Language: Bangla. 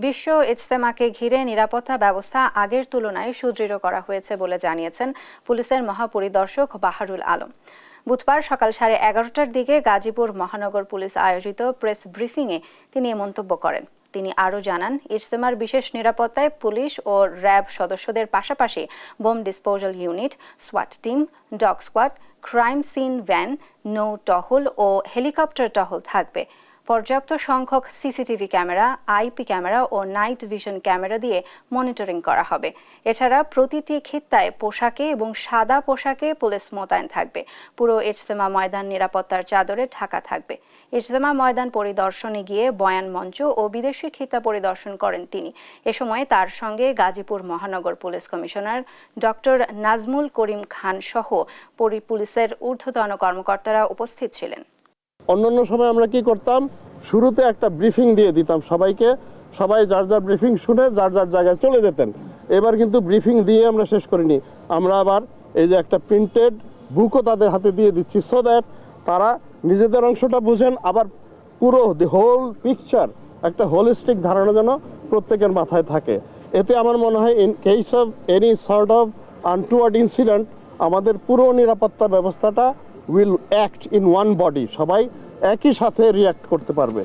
বিশ্ব ইজতেমাকে ঘিরে নিরাপত্তা ব্যবস্থা আগের তুলনায় সুদৃঢ় করা হয়েছে বলে জানিয়েছেন পুলিশের মহাপরিদর্শক বাহারুল আলম। বুধবার সকাল 11:30টার দিকে গাজীপুর মহানগর পুলিশ আয়োজিত প্রেস ব্রিফিংয়ে তিনি এ মন্তব্য করেন। তিনি আরও জানান, ইজতেমার বিশেষ নিরাপত্তায় পুলিশ ও র্যাব সদস্যদের পাশাপাশি বোম ডিসপোজাল ইউনিট, সোয়াট team, dog squad, crime scene van, নৌ টহল ও হেলিকপ্টার টহল থাকবে। পর্যাপ্ত সংখ্যক সিসিটিভি ক্যামেরা, আইপি ক্যামেরা ও নাইট ভিশন ক্যামেরা দিয়ে মনিটরিং করা হবে। এছাড়া প্রতিটি খিত্তায় পোশাকে এবং সাদা পোশাকে পুলিশ মোতায়েন থাকবে। পুরো ইজতেমা ময়দান নিরাপত্তার চাদরে ঢাকা থাকবে। ইজতেমা ময়দান পরিদর্শনে গিয়ে বয়ান মঞ্চ ও বিদেশি খিত্তা পরিদর্শন করেন তিনি। এ সময় তার সঙ্গে গাজীপুর মহানগর police commissioner doctor Nazmul Karim Khan সহ পুলিশের ঊর্ধ্বতন কর্মকর্তারা উপস্থিত ছিলেন। অন্যান্য সময় আমরা কি করতাম, শুরুতে একটা ব্রিফিং দিয়ে দিতাম সবাইকে, সবাই যার যার ব্রিফিং শুনে যার যার জায়গায় চলে যেতেন। এবার কিন্তু ব্রিফিং দিয়ে আমরা শেষ করিনি, আমরা আবার এই যে একটা প্রিন্টেড বুকও তাদের হাতে দিয়ে দিচ্ছি, সো দ্যাট তারা নিজেদের অংশটা বুঝেন, আবার পুরো দি হোল পিকচার একটা হোলিস্টিক ধারণা যেন প্রত্যেকের মাথায় থাকে। এতে আমার মনে হয় in case of any sort of untoward incident আমাদের পুরো নিরাপত্তা ব্যবস্থাটা will act in one body, সবাই একই সাথে রিঅ্যাক্ট করতে পারবে।